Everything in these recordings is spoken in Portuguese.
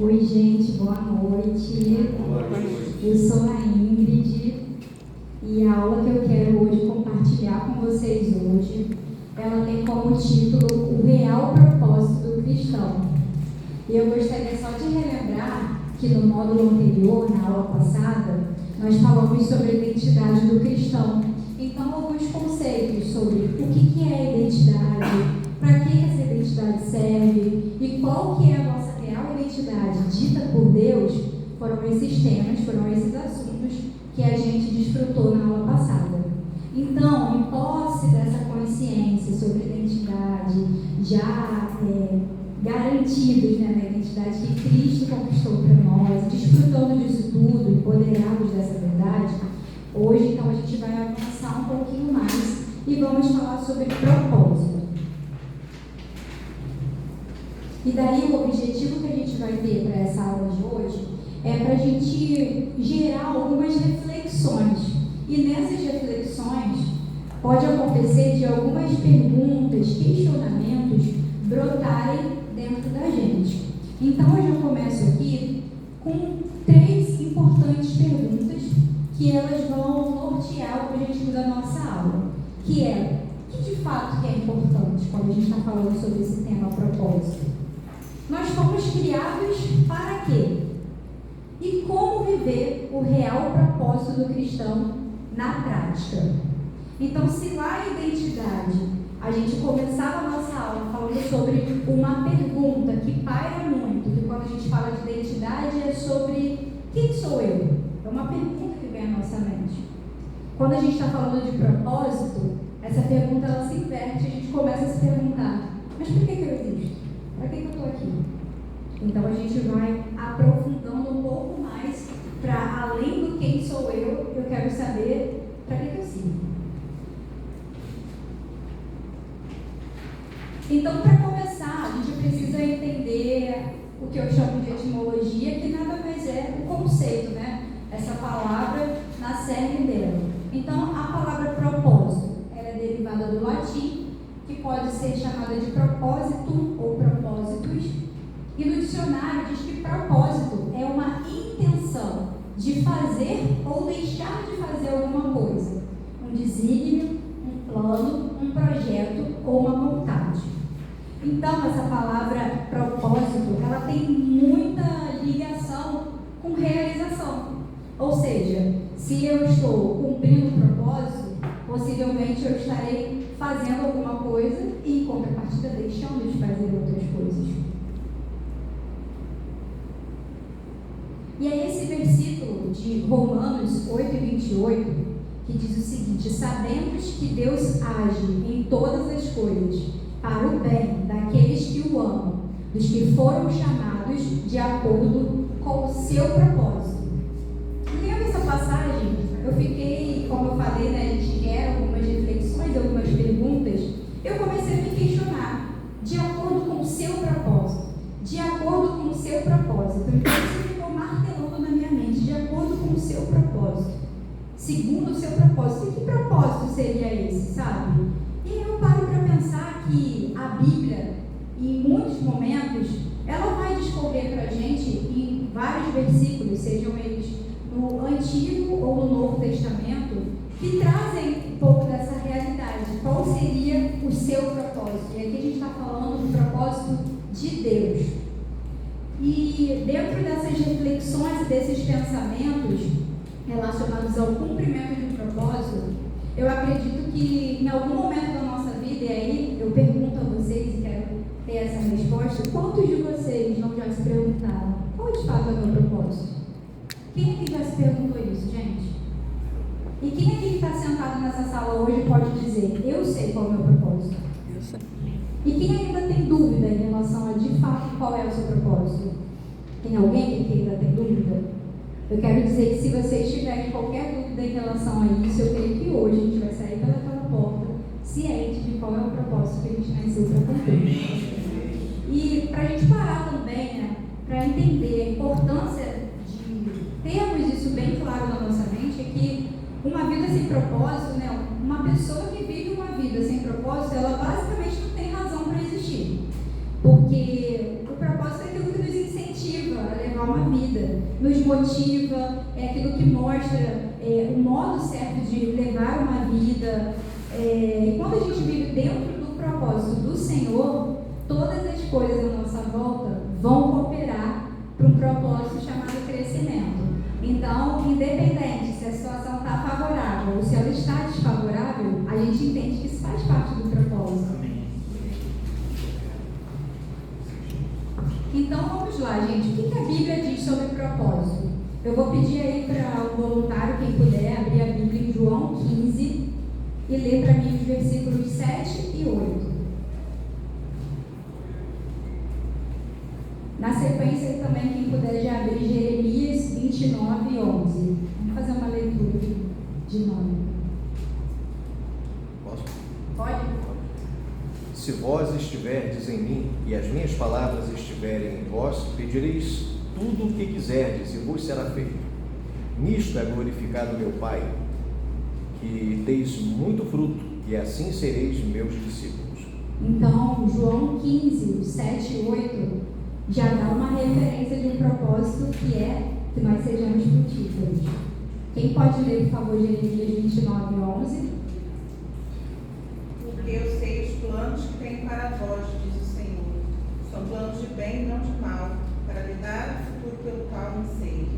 Oi, gente, boa noite. Boa noite. Eu sou a Ingrid e a aula que eu quero hoje compartilhar com vocês hoje, ela tem como título O Real Propósito do Cristão. E eu gostaria só de relembrar que no módulo anterior, na aula passada, nós falamos sobre a identidade do cristão. Então, alguns conceitos sobre o que é a identidade, para que essa identidade serve e qual que é a nossa real identidade dita por Deus, foram esses temas, foram esses assuntos que a gente desfrutou na aula passada. Então, em posse dessa consciência sobre a identidade, já garantidos, né, na identidade que Cristo conquistou para nós, desfrutando disso tudo, empoderados dessa verdade, hoje, então, a gente vai avançar um pouquinho mais e vamos falar sobre propósito. E daí, o objetivo que a gente vai ter para essa aula de hoje é para a gente gerar algumas reflexões. E nessas reflexões, pode acontecer de algumas perguntas, questionamentos brotarem dentro da gente. Então, eu já começo aqui com 3 importantes perguntas que elas vão nortear o objetivo da nossa aula, que é, o que de fato que é importante quando a gente está falando sobre esse tema propósito? Nós fomos criados para quê? E como viver o real propósito do cristão na prática? Então, se lá a identidade, a gente começava a nossa aula falando sobre uma pergunta que paira muito, que quando a gente fala de identidade é sobre quem sou eu? É uma pergunta que vem à nossa mente. Quando a gente está falando de propósito, essa pergunta ela se inverte e a gente começa a se perguntar, mas por que eu existo? Para que eu estou aqui? Então a gente vai aprofundando um pouco mais para além do quem sou eu quero saber para que eu sirvo. Então, para começar, a gente precisa entender o que eu chamo de etimologia, que nada mais é o conceito, né? Essa palavra na cerne dela. Então, a palavra propósito, ela é derivada do latim, que pode ser chamada de propósito ou propósitos. E no dicionário diz que propósito é uma intenção de fazer ou deixar de fazer alguma coisa. Um desígnio, um plano, um projeto ou uma vontade. Então, essa palavra propósito, ela tem muita ligação com realização. Ou seja, se eu estou cumprindo o propósito, possivelmente eu estarei fazendo alguma coisa e, em contrapartida, deixando de fazer outras coisas. E é esse versículo de Romanos 8:28 que diz o seguinte: sabemos que Deus age em todas as coisas para o bem daqueles que o amam, dos que foram chamados de acordo com o seu propósito. Lendo essa passagem, eu fiquei, como eu falei, né, a gente gera algumas reflexões, algumas perguntas. Eu comecei a me questionar, de acordo com o seu propósito, de acordo com o seu propósito. Então isso ficou martelando na minha mente, de acordo com o seu propósito, segundo o seu propósito. E que propósito seria esse, sabe? E eu paro para pensar que a Bíblia, em muitos momentos, ela vai discorrer para a gente em vários versículos, sejam eles no Antigo ou no Novo Testamento, que trazem um pouco dessa realidade. Qual seria o seu propósito? E aqui a gente está falando do propósito de Deus. E dentro dessas reflexões e desses pensamentos relacionados ao cumprimento de um propósito, eu acredito que em algum momento da nossa vida, e aí eu pergunto a vocês e quero ter essa resposta, quantos de vocês não já se perguntaram qual de fato é o meu propósito? Quem aqui já se perguntou isso, gente? E quem aqui que está sentado nessa sala hoje pode dizer, eu sei qual é o meu propósito? Eu sei. E quem ainda tem dúvida em relação a de fato qual é o seu propósito? Tem alguém aqui que ainda tem dúvida? Eu quero dizer que se vocês tiverem qualquer dúvida em relação a isso, eu creio que hoje a gente vai sair pelaquela porta ciente de qual é o propósito que a gente nasceu para cumprir. E para a gente parar também, né, para entender a importância de termos isso bem claro na nossa mente, é que uma vida sem propósito, né, uma pessoa que vive uma vida sem propósito, ela basicamente não tem razão para existir. Porque o propósito é aquilo que nos incentiva vida, nos motiva, é aquilo que mostra o modo certo de levar uma vida. E quando a gente vive dentro do propósito do Senhor, todas as coisas à nossa volta vão cooperar para um propósito chamado crescimento. Então, independente se a situação está favorável ou se ela está desfavorável, a gente entende que isso faz parte do propósito. Então, vamos lá, gente. O que a Bíblia diz sobre propósito? Eu vou pedir aí para o voluntário, quem puder, abrir a Bíblia em João 15 e ler para mim os versículos 7 e 8. Na sequência, também, quem puder já abrir Jeremias 29 e 11. Vamos fazer uma leitura de nome. Posso? Pode? Se vós estiverdes em mim e as minhas palavras estiverem em vós, pedireis tudo o que quiserdes e vos será feito. Nisto é glorificado meu Pai, que deis muito fruto, e assim sereis meus discípulos. Então, João 15, 7 e 8 já dá uma referência de um propósito que é que nós sejamos frutíferos. Quem pode ler, por favor, Jeremias 29 e 11? Porque eu sei os planos que tenho para vós, diz o Senhor. São planos de bem, não de mal, para lhe dar o futuro pelo qual anseio.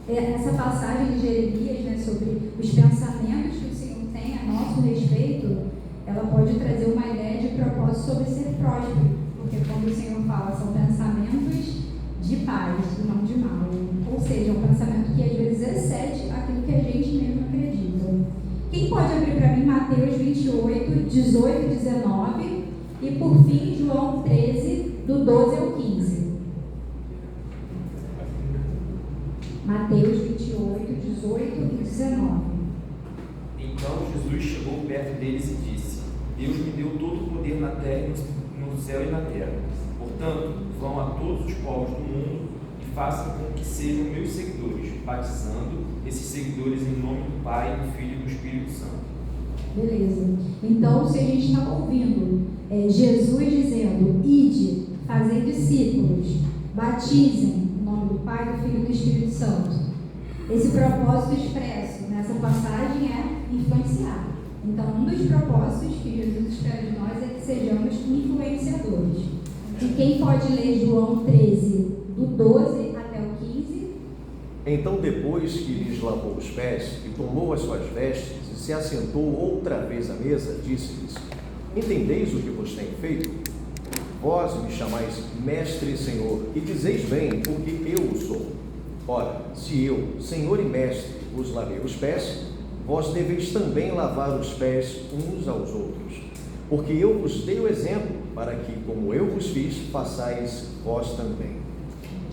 Essa passagem de Jeremias, né, sobre os pensamentos que o Senhor tem a nosso respeito, ela pode trazer uma ideia de propósito sobre ser próspero, porque quando o Senhor fala, são pensamentos de paz e não de mal, ou seja, um pensamento que às vezes excede aquilo que a gente mesmo acredita. Quem pode abrir para mim Mateus 28, 18 e 19 e por fim João 13, do 12 ao 15. Mateus 28, 18 e 19. Então Jesus chegou perto deles e disse: Deus me deu todo o poder na terra, no céu e na terra. Portanto, vão a todos os povos do mundo e façam com que sejam meus seguidores, batizando esses seguidores em nome do Pai, do Filho e do Espírito Santo. Beleza. Então, se a gente está ouvindo Jesus dizendo: ide, fazer discípulos, batizem em nome do Pai, do Filho e do Espírito Santo. Esse propósito expresso nessa passagem é influenciar. Então, um dos propósitos que Jesus espera de nós é que sejamos influenciadores. E quem pode ler João 13, do 12 até o 15? Então, depois que lhes lavou os pés e tomou as suas vestes e se assentou outra vez à mesa, disse-lhes: Entendeis o que vos tenho feito? Vós me chamais Mestre e Senhor, e dizeis bem, porque eu o sou. Ora, se eu, Senhor e Mestre, vos lavei os pés, vós deveis também lavar os pés uns aos outros. Porque eu vos dei o exemplo, para que, como eu vos fiz, façais vós também.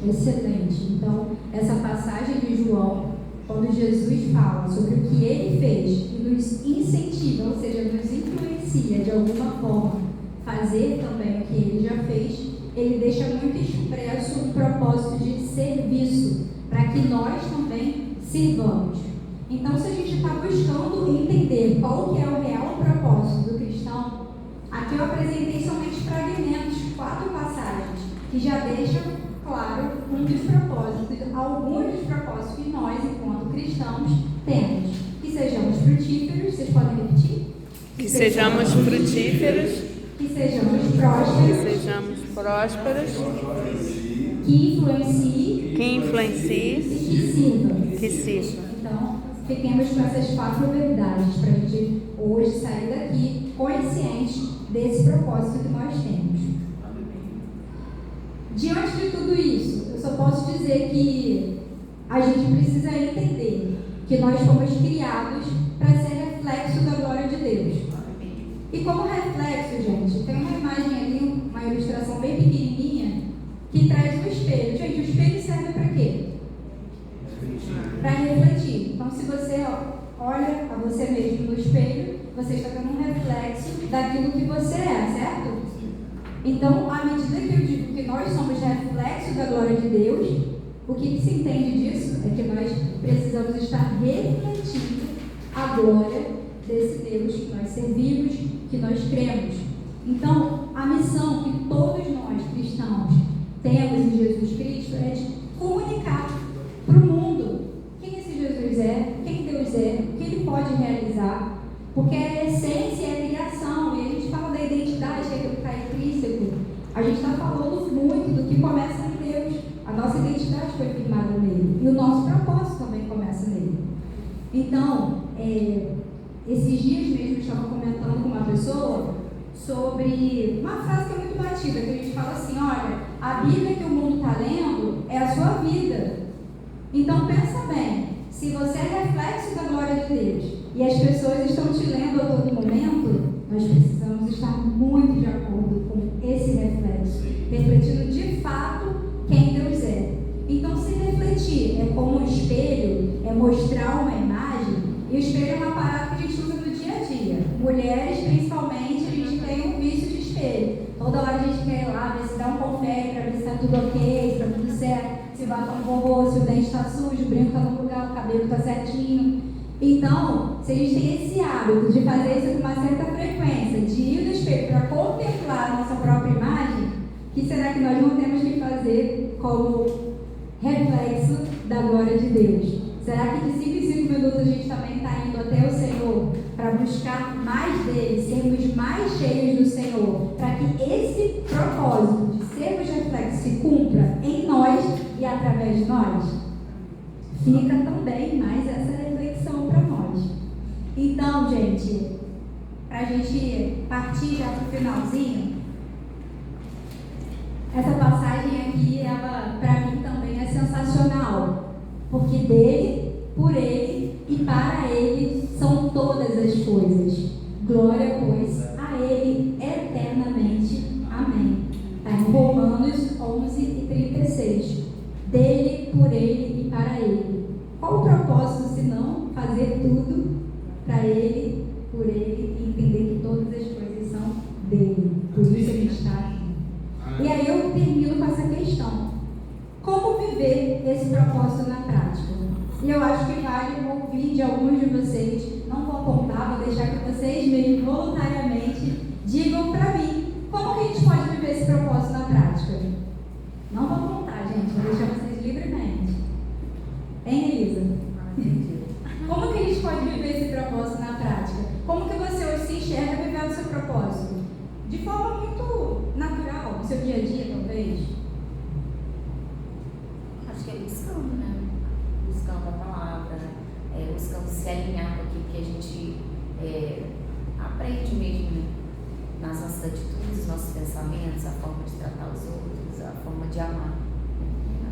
Excelente. Então, essa passagem de João, quando Jesus fala sobre o que ele fez e nos incentiva, ou seja, nos influencia de alguma forma fazer também o que ele já fez, ele deixa muito expresso um propósito de serviço, para que nós também sirvamos. Então, se a gente está buscando entender qual que é o real propósito do cristão, aqui eu apresentei somente fragmentos, 4 passagens, que já deixam claro um dos propósitos, alguns dos propósitos que nós, enquanto cristãos, temos. Que sejamos frutíferos, vocês podem repetir? Que sejamos frutíferos, Que sejamos prósperos, que sejamos prósperos, que influencie que influencie, e que sirva. que sirva. Então, fiquemos com essas 4 verdades para a gente hoje sair daqui consciente desse propósito que nós temos. Diante de tudo isso, eu só posso dizer que a gente precisa entender que nós fomos criados para ser reflexo da glória de Deus. E como reflexo, gente, tem uma imagem ali, uma ilustração bem pequenininha, que traz um espelho. Gente, o espelho serve para quê? Para refletir. Então, se você olha a você mesmo no espelho, você está tendo um reflexo daquilo que você é, certo? Então, à medida que eu digo que nós somos reflexo da glória de Deus, o que se entende disso é que nós precisamos estar refletindo a glória desse Deus que nós servimos, que nós cremos. Então, a missão que todos nós cristãos temos em Jesus Cristo é de comunicar começa em Deus. A nossa identidade foi firmada nele. E o nosso propósito também começa nele. Então, esses dias mesmo eu estava comentando com uma pessoa sobre uma frase que é muito batida, que a gente fala assim, olha, a Bíblia que o mundo está lendo é a sua vida. Então pensa bem, se você é reflexo da glória de Deus e as pessoas estão te lendo a todo momento, nós precisamos estar muito de acordo com esse reflexo, refletindo de fato quem Deus é. Então se refletir é como um espelho, é mostrar uma imagem, e o espelho é uma parada que a gente usa no dia a dia. Mulheres, principalmente, a gente tem um vício de espelho. Toda hora a gente quer ir lá, ver se dá um confere, para ver se está tudo ok, se está tudo certo, se o batom borrou, se o dente está sujo, o brinco está no lugar, o cabelo está certinho. Então, se a gente tem esse hábito de fazer isso com uma certa frequência, de ir no espelho para contemplar a nossa própria imagem, o que será que nós não temos que fazer como reflexo da glória de Deus? Será que de 5 em 5 minutos a gente também está indo até o Senhor para buscar mais dele, sermos mais cheios do Senhor, para que esse propósito de sermos reflexos se cumpra em nós e através de nós? Fica também mais essa reflexão para nós. Então, gente, para a gente partir já para o finalzinho, essa passagem aqui, ela para mim também é sensacional. Porque dele, por ele e para ele são todas as coisas. Glória, pois, a ele eternamente. Amém. Está em Romanos 11:36. Dele, por ele e para ele. Qual o propósito, se não fazer tudo para ele, por ele e entender que todas as coisas são dele? Por isso a gente está aqui. E aí eu termino com essa questão. Como viver esse propósito na prática? E eu acho que vale ouvir de alguns de vocês, não vou apontar, vou deixar que vocês mesmos voluntariamente digam para mim como que a gente pode viver esse propósito na prática. Não vou apontar, gente, vou deixar vocês livremente. Hein, Elisa? Como que a gente pode viver esse propósito na prática? Como que você hoje se enxerga vivendo o seu propósito? De forma muito natural, no seu dia a dia, talvez? Acho que é buscando, né? Buscando a palavra, buscando se alinhar com aquilo que a gente aprende mesmo, né? Nas nossas atitudes, nos nossos pensamentos, a forma de tratar os outros, a forma de amar.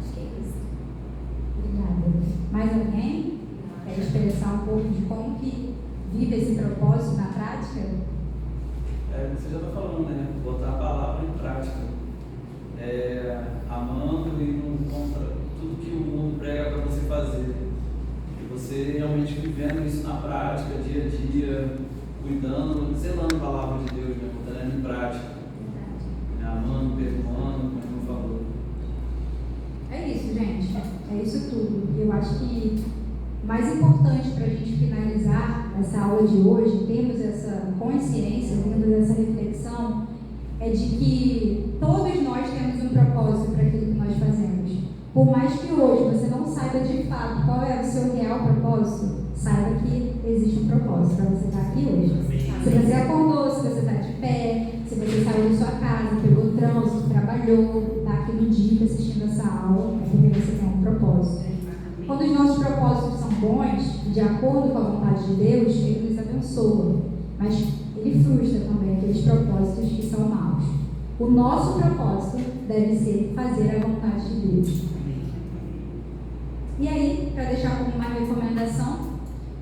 Acho que é isso. Obrigada. Mais alguém quer expressar um pouco de como que vive esse propósito na prática? Você já está falando, né? Botar a palavra em prática. Amando e indo contra tudo que o mundo prega para você fazer. E você realmente vivendo isso na prática, dia a dia, cuidando, zelando a palavra de Deus, né? Botando ela em prática. Amando, perdoando, como ele falou. É isso, gente. É isso tudo. E eu acho que o mais importante para a gente finalizar essa aula de hoje, termos essa consciência, tendo essa reflexão, é de que todos nós temos um propósito para aquilo que nós fazemos. Por mais que hoje você não saiba de fato qual é o seu real propósito, saiba que existe um propósito para você estar aqui hoje. Se você acordou, se você está de pé, se você saiu da sua casa, pegou o trânsito, trabalhou, está aqui no dia assistindo essa aula, é porque você tem um propósito. Quando os nossos propósitos são bons, de acordo com a vontade de Deus, Ele nos abençoa. Mas Ele frustra também aqueles propósitos que são maus. O nosso propósito deve ser fazer a vontade de Deus. E aí, para deixar como uma recomendação,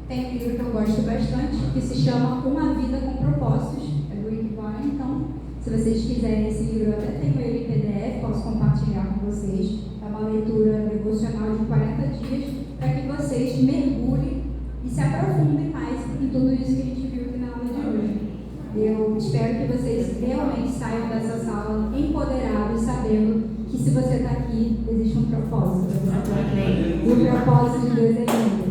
tem um livro que eu gosto bastante, que se chama Uma Vida com Propósitos, é do Rick Warren. Então, se vocês quiserem esse livro, eu até tenho ele em PDF, posso compartilhar com vocês. É uma leitura devocional de 40 dias, para que vocês mergulhem e se aprofundem mais em tudo isso que a gente viu aqui na aula de hoje. Eu espero que vocês realmente saiam dessa sala empoderados, sabendo que se você está aqui, existe um propósito. E o propósito de Deus é lindo.